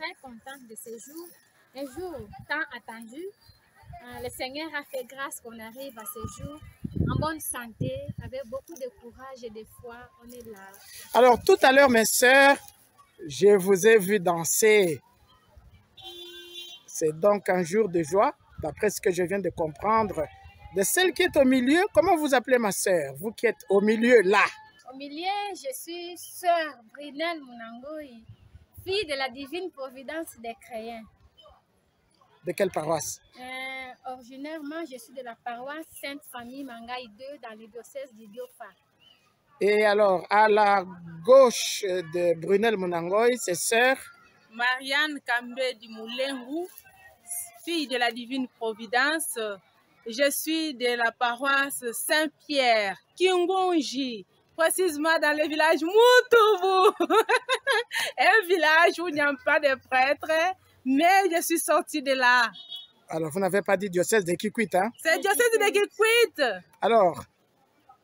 très contente de ce jour. Un jour tant attendu. Le Seigneur a fait grâce qu'on arrive à ce jour en bonne santé, avec beaucoup de courage et de foi. On est là. Alors, tout à l'heure, mes sœurs, je vous ai vu danser. C'est donc un jour de joie, d'après ce que je viens de comprendre. De celle qui est au milieu, comment vous appelez ma sœur? Vous qui êtes au milieu, là. Au milieu, je suis sœur Brunel Munangoy, fille de la divine providence des Créens. De quelle paroisse? Originairement, je suis de la paroisse Sainte-Famille Mangaï 2 dans le diocèse du Diofa. Et alors, à la gauche de Brunel Munangoy, c'est sœur Marianne Kambé du Moulengu, fille de la divine providence. Je suis de la paroisse Saint-Pierre, Kingonji, précisément dans le village Moutoubou. Un village où il n'y a pas de prêtres, mais je suis sortie de là. Alors, vous n'avez pas dit diocèse de Kikwit, hein? C'est le diocèse de Kikwit. Alors,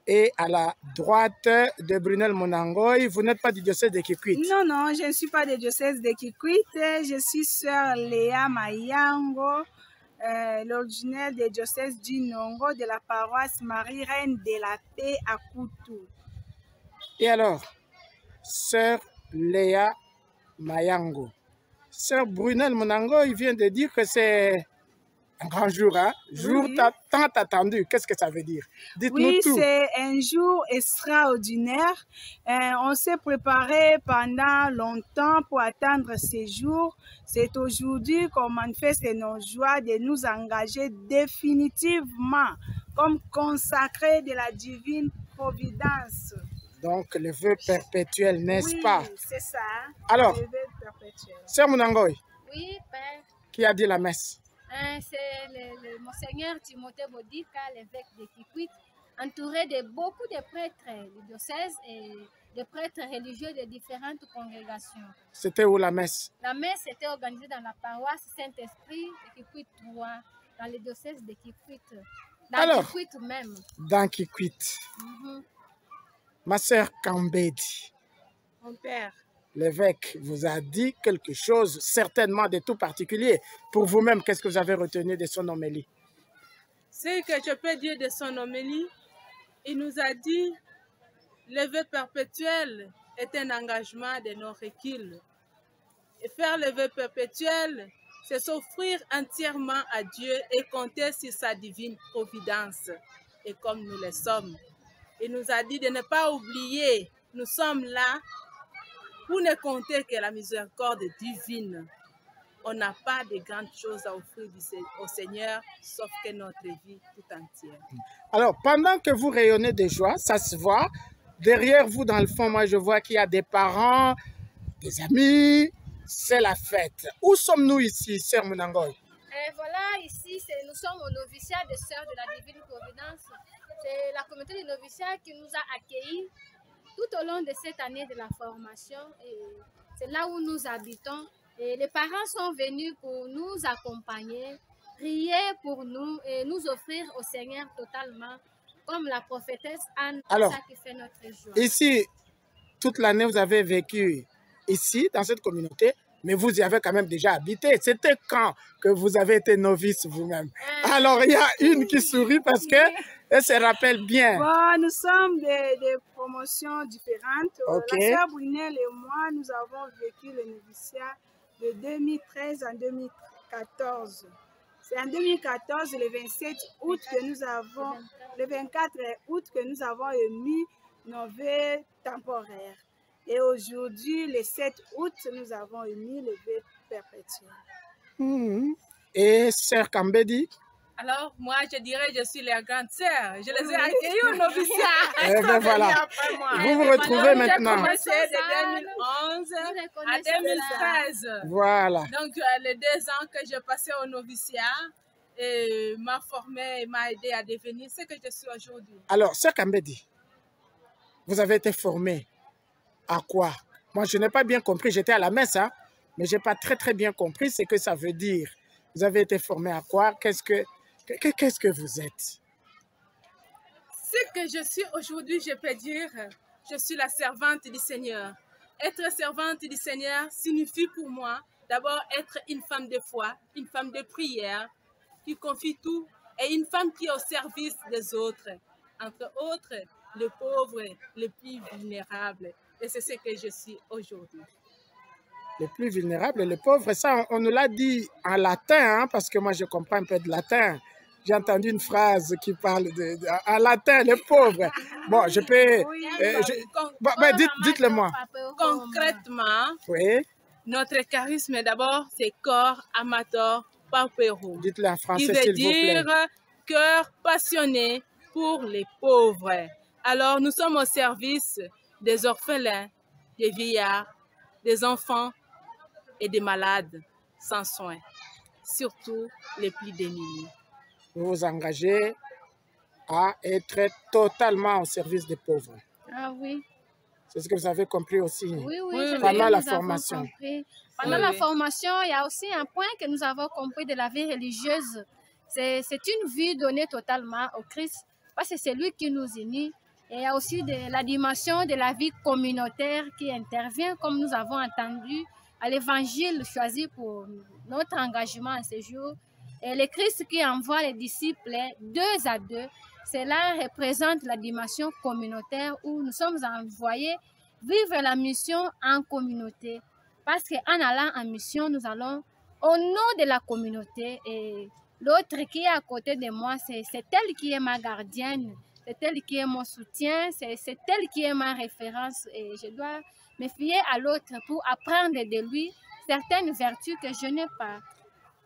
et à la droite de Brunel Munangoy, vous n'êtes pas du diocèse de Kikwit? Non, non, je ne suis pas du diocèse de Kikwit. Je suis sœur Léa Mayango, l'originaire du diocèse du Nongo de la paroisse Marie-Reine de la Paix à Koutou. Et alors, sœur Léa Mayango. Sœur Brunel Munangoy vient de dire que c'est un grand jour, hein? Jour Oui. tant attendu. Qu'est-ce que ça veut dire? Dites-nous Oui, tout. c'est un jour extraordinaire. On s'est préparé pendant longtemps pour attendre ce jour. C'est aujourd'hui qu'on manifeste nos joies de nous engager définitivement comme consacrés de la divine providence. Donc, le vœu perpétuel, n'est-ce pas? Oui, c'est ça. Alors, Le vœu perpétuel. sœur Munangoy, Oui, Père. qui a dit la messe? C'est le Monseigneur Timothée Bodika, l'évêque de Kikwit, entouré de beaucoup de prêtres du diocèse et de prêtres religieux de différentes congrégations. C'était où la messe? La messe était organisée dans la paroisse Saint-Esprit de Kikwit 3, dans le diocèse de Kikwit, dans Alors, Kikwit même. Dans Kikwit. Ma sœur Kambedi, Mon père. l'évêque vous a dit quelque chose certainement de tout particulier. Pour vous-même, qu'est-ce que vous avez retenu de son homélie? Ce que je peux dire de son homélie, il nous a dit le vœu perpétuel est un engagement de nos reculs. Et faire le vœu perpétuel, c'est s'offrir entièrement à Dieu et compter sur sa divine providence. Et comme nous le sommes, il nous a dit de ne pas oublier, nous sommes là pour ne compter que la miséricorde divine. On n'a pas de grandes choses à offrir au Seigneur, sauf que notre vie tout entière. Alors, pendant que vous rayonnez de joie, ça se voit. Derrière vous, dans le fond, moi, je vois qu'il y a des parents, des amis. C'est la fête. Où sommes-nous ici, sœur Munangoy? Et voilà, ici, nous sommes au noviciat des Sœurs de la Divine Providence. C'est la communauté de noviciat qui nous a accueillis tout au long de cette année de la formation. C'est là où nous habitons. Et les parents sont venus pour nous accompagner, prier pour nous et nous offrir au Seigneur totalement, comme la prophétesse Anne, Alors, ça qui fait notre joie. Ici, toute l'année, vous avez vécu ici, dans cette communauté, mais vous y avez quand même déjà habité. C'était quand que vous avez été novice vous-même? Alors, il y a une qui sourit parce qu'elle se rappelle bien. Bon, nous sommes des promotions différentes. Ok. La sœur Brunel et moi, nous avons vécu le noviciat de 2013 en 2014. C'est en 2014, le 27 août que nous avons, le 24 août que nous avons émis nos vœux temporaires. Et aujourd'hui, le 7 août, nous avons émis le vœu perpétuel. Et sœur Kambedi? Alors, moi, je dirais je suis leur grande sœur. Je les ai accueillis au noviciat. Eh bien, voilà. Vous vous retrouvez maintenant. J'ai commencé de 2011 à 2013. Voilà. Donc, les 2 ans que j'ai passé au noviciat m'a formé et m'a aidé à devenir ce que je suis aujourd'hui. Alors, sœur Kambedi, vous avez été formée à quoi? Moi, je n'ai pas bien compris. J'étais à la messe, hein, mais je n'ai pas très bien compris ce que ça veut dire. Vous avez été formée à quoi? Qu'est-ce que vous êtes? Ce que je suis aujourd'hui, je peux dire, je suis la servante du Seigneur. Être servante du Seigneur signifie pour moi d'abord être une femme de foi, une femme de prière, qui confie tout, et une femme qui est au service des autres, entre autres les pauvres, les plus vulnérables. Et c'est ce que je suis aujourd'hui. Les plus vulnérables, les pauvres, ça, on nous l'a dit en latin, hein, parce que moi, je comprends un peu de latin. J'ai entendu une phrase qui parle en latin, les pauvres. Bon, je peux... dites-le moi. Concrètement, oui. Notre charisme, d'abord, c'est corps amateur pauperum. Dites-le en français, s'il vous plaît. Qui veut dire cœur passionné pour les pauvres. Alors, nous sommes au service des orphelins, des vieillards, des enfants et des malades sans soins, surtout les plus démunis. Vous vous engagez à être totalement au service des pauvres. Ah oui. C'est ce que vous avez compris aussi pendant la formation. Pendant la formation, il y a aussi un point que nous avons compris de la vie religieuse. C'est une vie donnée totalement au Christ, parce que c'est lui qui nous unit. Et il y a aussi la dimension de la vie communautaire qui intervient, comme nous avons entendu à l'évangile choisi pour notre engagement à ce jour. Et le Christ qui envoie les disciples 2 à 2, cela représente la dimension communautaire où nous sommes envoyés vivre la mission en communauté. Parce qu'en allant en mission, nous allons au nom de la communauté. Et l'autre qui est à côté de moi, c'est elle qui est ma gardienne, c'est elle qui est mon soutien, c'est elle qui est ma référence. Et je dois me fier à l'autre pour apprendre de lui certaines vertus que je n'ai pas.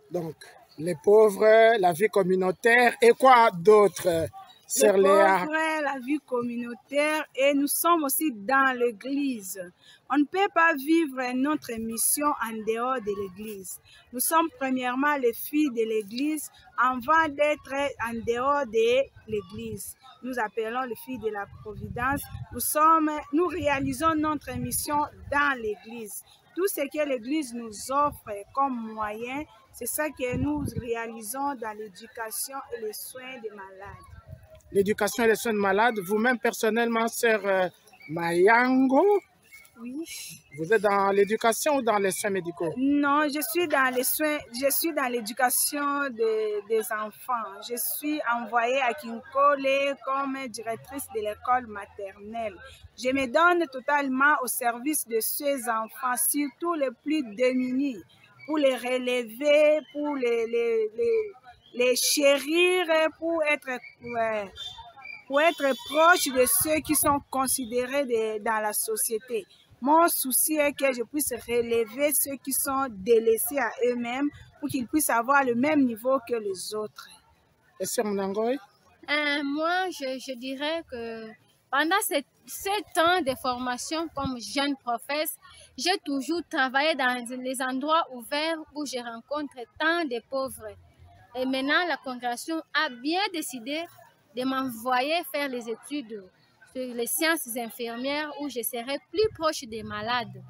Donc, les pauvres, la vie communautaire et quoi d'autre? Les pauvres, la vie communautaire, et nous sommes aussi dans l'église. On ne peut pas vivre notre mission en dehors de l'église. Nous sommes premièrement les filles de l'église avant d'être en dehors de l'église. Nous appelons les filles de la Providence. Nous réalisons notre mission dans l'église. Tout ce que l'église nous offre comme moyen, c'est ça que nous réalisons dans l'éducation et les soins des malades. L'éducation et les soins de malades, vous-même personnellement, sœur Mayango, oui. Vous êtes dans l'éducation ou dans les soins médicaux? Non, je suis dans les soins, je suis dans l'éducation des enfants. Je suis envoyée à Kinkole comme directrice de l'école maternelle. Je me donne totalement au service de ces enfants, surtout les plus démunis, pour les relever, pour les chérir, pour être proche de ceux qui sont considérés dans la société. Mon souci est que je puisse relever ceux qui sont délaissés à eux-mêmes pour qu'ils puissent avoir le même niveau que les autres. Et Sœur Mnangoy? Moi, je dirais que pendant 7 ans de formation comme jeune professe, j'ai toujours travaillé dans les endroits ouverts où je rencontre tant de pauvres. Et maintenant, la congrégation a bien décidé de m'envoyer faire les études sur les sciences infirmières où je serai plus proche des malades.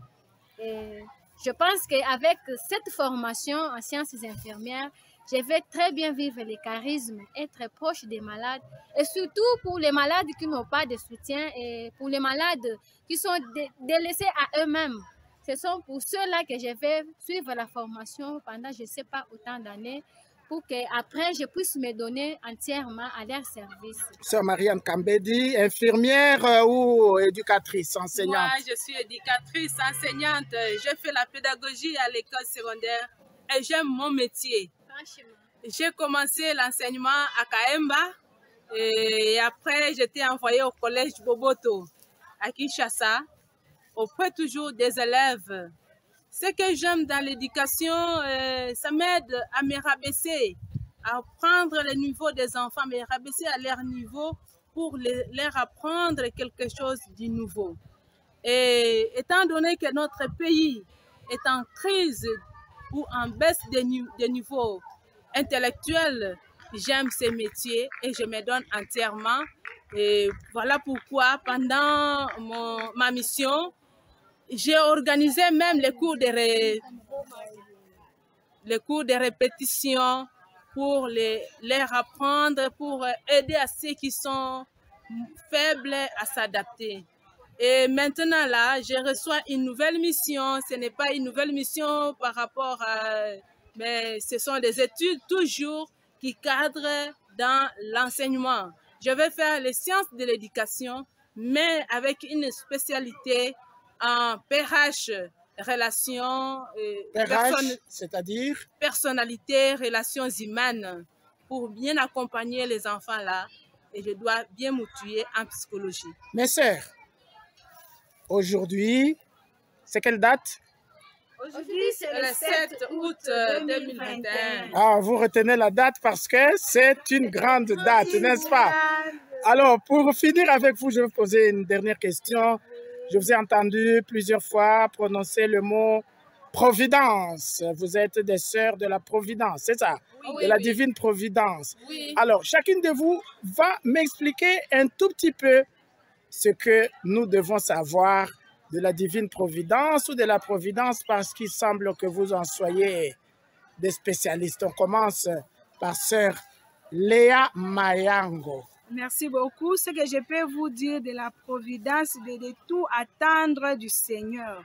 Et je pense qu'avec cette formation en sciences infirmières, je vais très bien vivre les charismes, être proche des malades et surtout pour les malades qui n'ont pas de soutien et pour les malades qui sont délaissés à eux-mêmes. Ce sont pour ceux-là que je vais suivre la formation pendant je ne sais pas autant d'années pour qu'après je puisse me donner entièrement à leur service. Sœur Marianne Kambedi, infirmière ou éducatrice, enseignante? Moi, je suis éducatrice, enseignante. Je fais la pédagogie à l'école secondaire et j'aime mon métier. J'ai commencé l'enseignement à Kaemba et après j'étais envoyée au collège Boboto à Kinshasa auprès toujours des élèves. Ce que j'aime dans l'éducation, ça m'aide à me rabaisser, à prendre le niveau des enfants, me rabaisser à leur niveau pour leur apprendre quelque chose de nouveau. Et étant donné que notre pays est en crise ou en baisse de niveau intellectuel, j'aime ce métier et je me donne entièrement. Et voilà pourquoi pendant ma mission, j'ai organisé même les cours de répétition pour leur apprendre, pour aider à ceux qui sont faibles à s'adapter. Et maintenant, là, je reçois une nouvelle mission. Ce n'est pas une nouvelle mission par rapport à... Mais ce sont des études toujours qui cadrent dans l'enseignement. Je vais faire les sciences de l'éducation, mais avec une spécialité en PH, relations, c'est-à-dire personnalité, relations humaines, pour bien accompagner les enfants là. Et je dois bien m'outiller en psychologie. Mes sœurs, aujourd'hui, c'est quelle date? Aujourd'hui, c'est le 7 août 2021. Ah, vous retenez la date parce que c'est une grande date, n'est-ce pas? Alors, pour finir avec vous, je vais vous poser une dernière question. Je vous ai entendu plusieurs fois prononcer le mot providence. Vous êtes des sœurs de la providence, c'est ça? Oui, de la divine providence. Oui. Alors, chacune de vous va m'expliquer un tout petit peu ce que nous devons savoir de la divine providence ou de la providence, parce qu'il semble que vous en soyez des spécialistes. On commence par sœur Léa Mayango. Merci beaucoup. Ce que je peux vous dire de la providence, de tout attendre du Seigneur.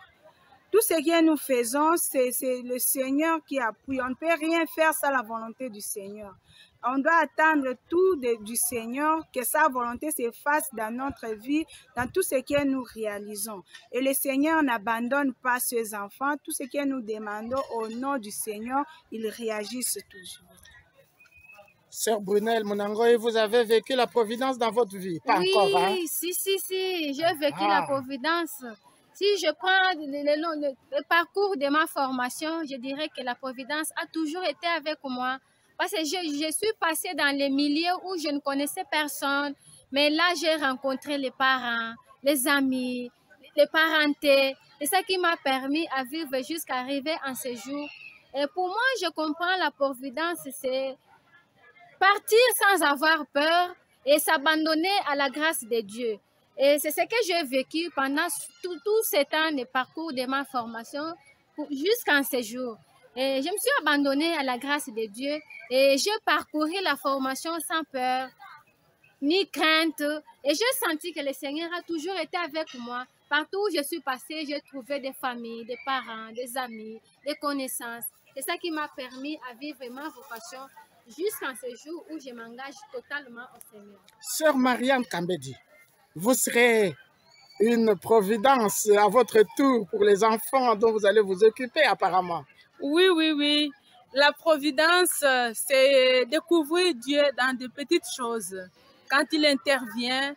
Tout ce que nous faisons, c'est le Seigneur qui appuie. On ne peut rien faire sans la volonté du Seigneur. On doit attendre tout du Seigneur, que sa volonté s'efface dans notre vie, dans tout ce que nous réalisons. Et le Seigneur n'abandonne pas ses enfants. Tout ce que nous demandons au nom du Seigneur, ils réagissent toujours. Sœur Brunel Munangoy, vous avez vécu la providence dans votre vie? Pas encore, hein? Oui, si, j'ai vécu la providence. Si je prends le parcours de ma formation, je dirais que la providence a toujours été avec moi. Parce que je suis passée dans les milieux où je ne connaissais personne. Mais là, j'ai rencontré les parents, les amis, les parentés. C'est ça qui m'a permis à vivre jusqu'à arriver en ce jour. Et pour moi, je comprends la providence, c'est partir sans avoir peur et s'abandonner à la grâce de Dieu. Et c'est ce que j'ai vécu pendant tout ce temps de parcours de ma formation jusqu'en ce jour. Et je me suis abandonnée à la grâce de Dieu et j'ai parcouru la formation sans peur ni crainte. Et j'ai senti que le Seigneur a toujours été avec moi. Partout où je suis passée, j'ai trouvé des familles, des parents, des amis, des connaissances. C'est ça qui m'a permis à vivre ma vocation jusqu'en ce jour où je m'engage totalement au Seigneur. Sœur Marianne Kambedi, vous serez une providence à votre tour pour les enfants dont vous allez vous occuper apparemment. Oui. La providence, c'est découvrir Dieu dans de petites choses. Quand il intervient,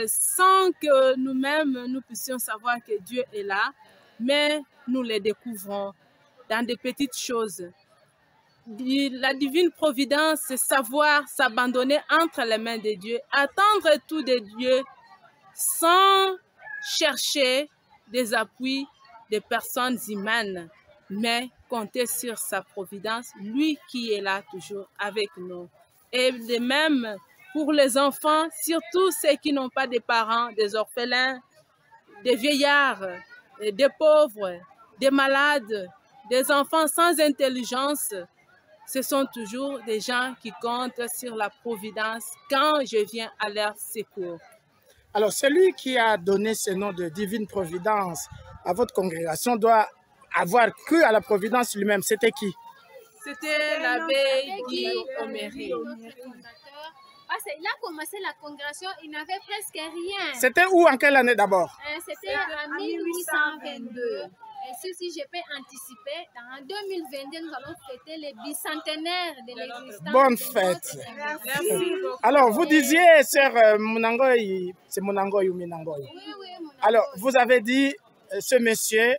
sans que nous-mêmes, nous puissions savoir que Dieu est là, mais nous les découvrons dans de petites choses. La divine providence, c'est savoir s'abandonner entre les mains de Dieu, attendre tout de Dieu sans chercher des appuis des personnes humaines, mais compter sur sa providence, lui qui est là toujours avec nous. Et de même pour les enfants, surtout ceux qui n'ont pas de parents, des orphelins, des vieillards, des pauvres, des malades, des enfants sans intelligence, ce sont toujours des gens qui comptent sur la providence quand je viens à leur secours. Alors, celui qui a donné ce nom de divine providence à votre congrégation doit avoir cru à la providence lui-même. C'était qui? C'était l'abbé Guy Omery. Parce qu'il a commencé la congrégation, il n'avait presque rien. C'était où, en quelle année d'abord? C'était en 1822. Et si je peux anticiper, en 2022, nous allons fêter le bicentenaire de l'existence. Bonne fête. Merci beaucoup. Alors, vous disiez, sœur Munangoy, c'est Munangoy ou Minangoy? Oui, Munangoy. Alors, vous avez dit, ce monsieur,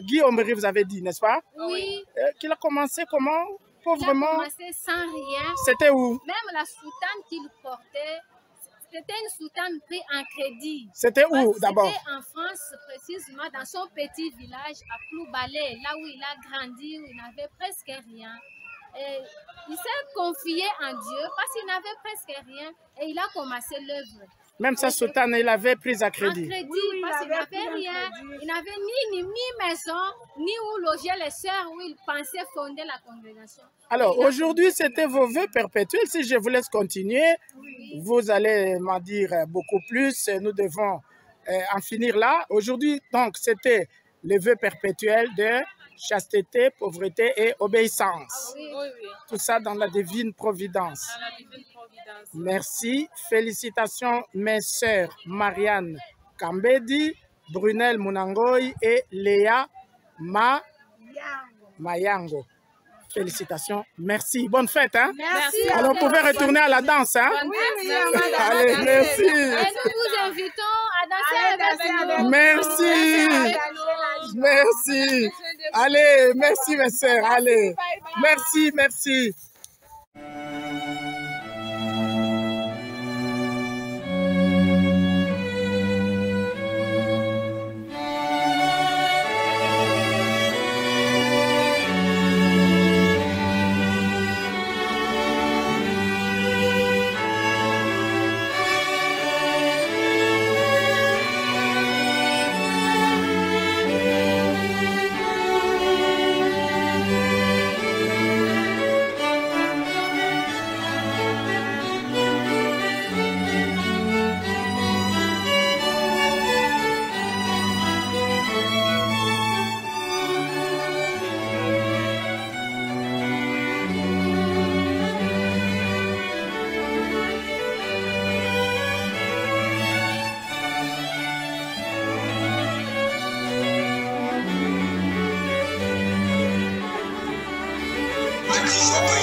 Guy Omery, vous avez dit, n'est-ce pas? Oui. Qu'il a commencé comment? Pauvrement. Il a commencé sans rien. C'était où? Même la soutane qu'il portait, c'était une soutane prise en crédit. C'était où d'abord? C'était en France, précisément, dans son petit village à Ploubalé, là où il a grandi, où il n'avait presque rien. Et il s'est confié en Dieu parce qu'il n'avait presque rien et il a commencé l'œuvre. Même sa soutane, il avait prise à crédit. En crédit, parce qu'il n'avait rien. Il n'avait ni maison, ni où loger les sœurs, où il pensait fonder la congrégation. Alors, aujourd'hui, c'était vos vœux perpétuels. Si je vous laisse continuer, vous allez m'en dire beaucoup plus. Nous devons en finir là. Aujourd'hui, donc, c'était les vœux perpétuels de chasteté, pauvreté et obéissance. Oui. Tout ça dans la divine providence. Dans la divine providence. Merci. Félicitations, mes sœurs Marianne Kambedi, Brunel Munangoy et Léa Mayango. Félicitations. Merci. Bonne fête. Hein? Merci. Alors, vous pouvez retourner à la danse. Hein? Bonne fête. Allez, merci. Et nous vous invitons à danser avec nous. Merci. Merci. Allez, merci mes sœurs. Allez. Merci, merci. Christ